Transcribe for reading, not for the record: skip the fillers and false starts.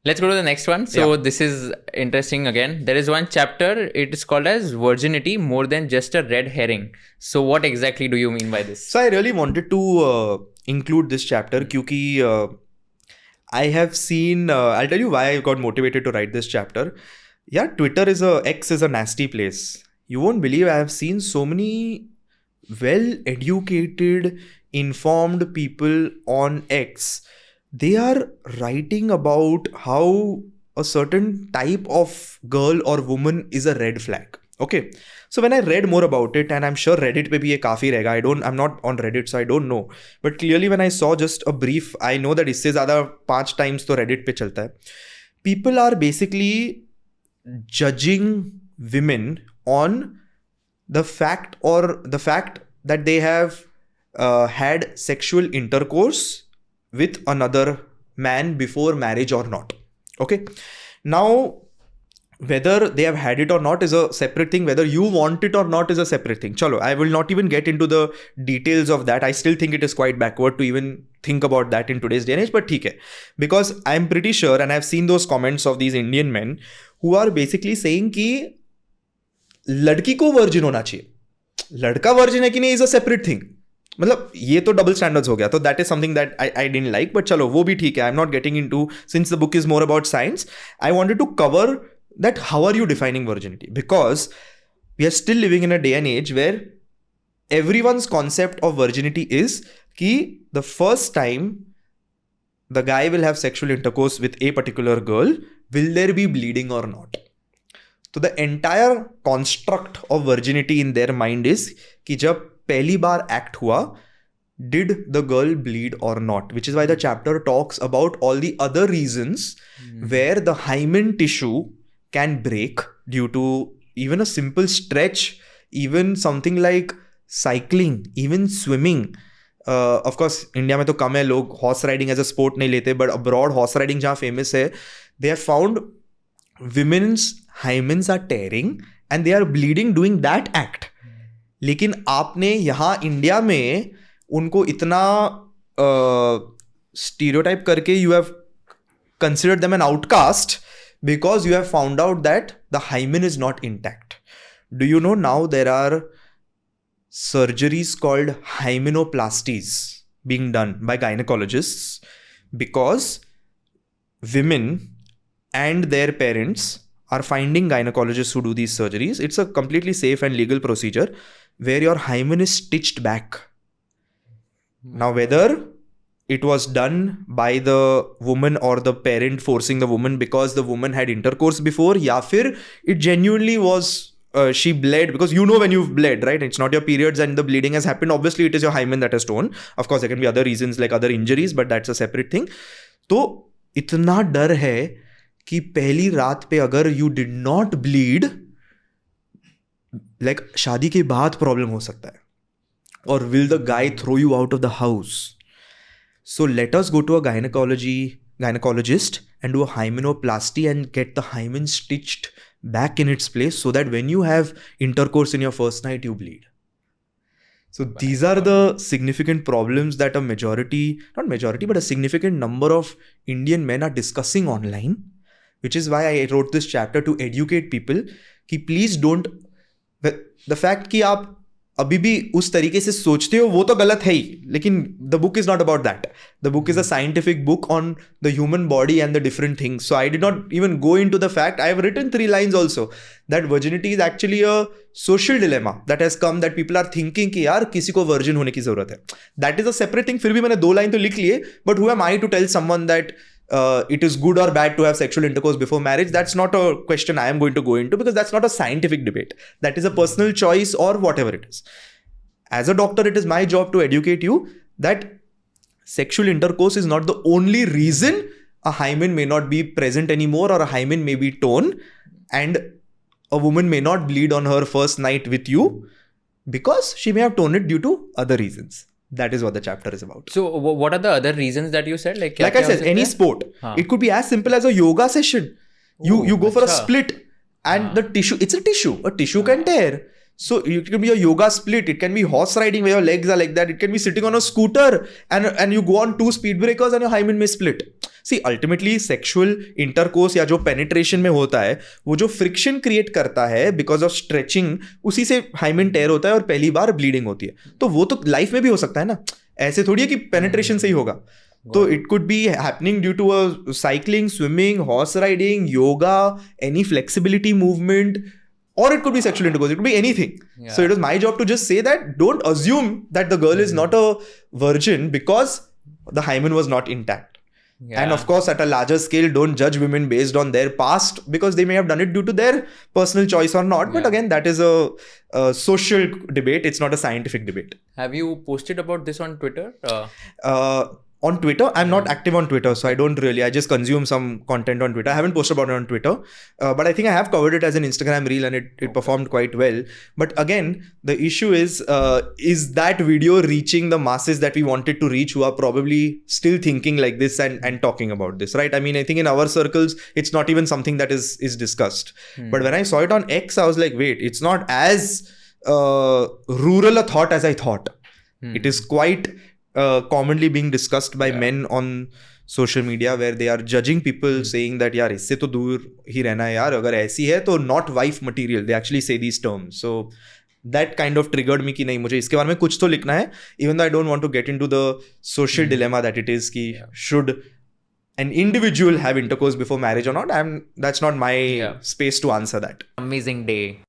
Let's go to the next one. So this is interesting again. There is one chapter. It is called as Virginity, more than just a red herring. So what exactly do you mean by this? So I really wanted to include this chapter because I have seen, I'll tell you why I got motivated to write this chapter. Yeah, X is a nasty place. You won't believe I have seen so many well-educated, informed people on X. They are writing about how a certain type of girl or woman is a red flag. Okay. So when I read more about it, and I'm sure Reddit pe bhi ye kafi rahega. I'm not on Reddit, so I don't know. But clearly when I saw just a brief, I know that isse zyada 5 times to Reddit pe chalta hai. People are basically judging women on the fact that they have had sexual intercourse with another man before marriage or not. Okay. Now, whether they have had it or not is a separate thing. Whether you want it or not is a separate thing. Chalo, I will not even get into the details of that. I still think it is quite backward to even think about that in today's day and age. But theek hai. Because I'm pretty sure, and I've seen those comments of these Indian men who are basically saying कि लड़की को virgin होना चाहिए, लड़का virgin है कि नहीं is a separate thing. मतलब ये तो डबल स्टैंडर्ड्स हो गया. तो that is something that I didn't like. But चलो वो भी ठीक है. I am not getting into, since the book is more about science, I wanted to cover that how are you defining virginity, because we are still living in a day and age where everyone's concept of virginity is कि the first time the guy will have sexual intercourse with a particular girl, will there be bleeding or not? So the entire construct of virginity in their mind is कि जब पहली बार act हुआ, did the girl bleed or not? Which is why the chapter talks about all the other reasons where the hymen tissue can break due to even a simple stretch, even something like cycling, even swimming. Of course, India में तो कम है, लोग horse riding as a sport नहीं लेते, but abroad horse riding जहाँ famous है, they have found women's hymens are tearing and they are bleeding doing that act. लेकिन आपने यहाँ इंडिया में उनको इतना स्टीरियोटाइप करके you have considered them an outcast because you have found out that the hymen is not intact. Do you know now there are surgeries called hymenoplasties being done by gynecologists because women and their parents are finding gynecologists who do these surgeries. It's a completely safe and legal procedure where your hymen is stitched back. Now, whether it was done by the woman or the parent forcing the woman because the woman had intercourse before, ya fir it genuinely was she bled, because you know when you've bled, right? It's not your periods and the bleeding has happened. Obviously, it is your hymen that has torn. Of course, there can be other reasons like other injuries, but that's a separate thing. तो इतना डर है कि पहली रात पे अगर you did not bleed, like शादी के बाद प्रॉब्लम हो सकता है. Or will the guy throw you out of the house? So let us go to a gynecologist and do a hymenoplasty and get the hymen stitched back in its place so that when you have intercourse in your first night, you bleed. So these are the significant problems that a significant number of Indian men are discussing online, which is why I wrote this chapter to educate people कि please don't, the fact कि आप अभी भी उस तरीके से सोचते हो वो तो गलत है ही, लेकिन the book is not about that. The book is a scientific book on the human body and the different things. So I did not even go into the fact. I have written 3 lines also that virginity is actually a social dilemma that has come, that people are thinking कि यार किसी को virgin होने की जरूरत है. That is a separate thing. फिर भी मैंने 2 line तो लिख लिए, but who am I to tell someone that it is good or bad to have sexual intercourse before marriage? That's not a question I am going to go into, because that's not a scientific debate. That is a personal choice or whatever it is. As a doctor, it is my job to educate you that sexual intercourse is not the only reason a hymen may not be present anymore or a hymen may be torn and a woman may not bleed on her first night with you because she may have torn it due to other reasons. That is what the chapter is about. So what are the other reasons that you said? Like I said, any sport. It could be as simple as a yoga session. You go for a split and the tissue, it's a tissue. A tissue can tear. So it can be a yoga split. It can be horse riding where your legs are like that. It can be sitting on a scooter and you go on 2 speed breakers and your hymen may split. See ultimately sexual intercourse या जो penetration में होता है वो जो friction create करता है because of stretching, उसी से हाइमेन टेयर होता है और पहली बार ब्लीडिंग होती है. तो वो तो लाइफ में भी हो सकता है ना, ऐसे थोड़ी है कि पेनिट्रेशन से ही होगा. तो it could be happening due to a cycling, swimming, horse riding, yoga, any flexibility movement, or it could be sexual intercourse, it could be anything. Yeah. So it was my job to just say that don't assume that the girl is not a virgin because the hymen was not intact. Yeah. And of course, at a larger scale, don't judge women based on their past because they may have done it due to their personal choice or not. But again, that is a social debate. It's not a scientific debate. Have you posted about this on Twitter? On Twitter, I'm not active on Twitter, so I don't really, I just consume some content on Twitter. I haven't posted about it on Twitter, but I think I have covered it as an Instagram reel and it performed quite well. But again, the issue is that video reaching the masses that we wanted to reach, who are probably still thinking like this and talking about this, right? I mean, I think in our circles, it's not even something that is discussed. But when I saw it on X, I was like, wait, it's not as rural a thought as I thought. It is quite commonly being discussed by men on social media where they are judging people saying that यार इससे तो दूर ही रहना है यार, अगर ऐसी है तो not wife material. They actually say these terms. So that kind of triggered me कि नहीं, मुझे इसके बारे में कुछ तो लिखना है, even though I don't want to get into the social dilemma that it is कि should an individual have intercourse before marriage or not. That's not my space to answer that. Amazing day.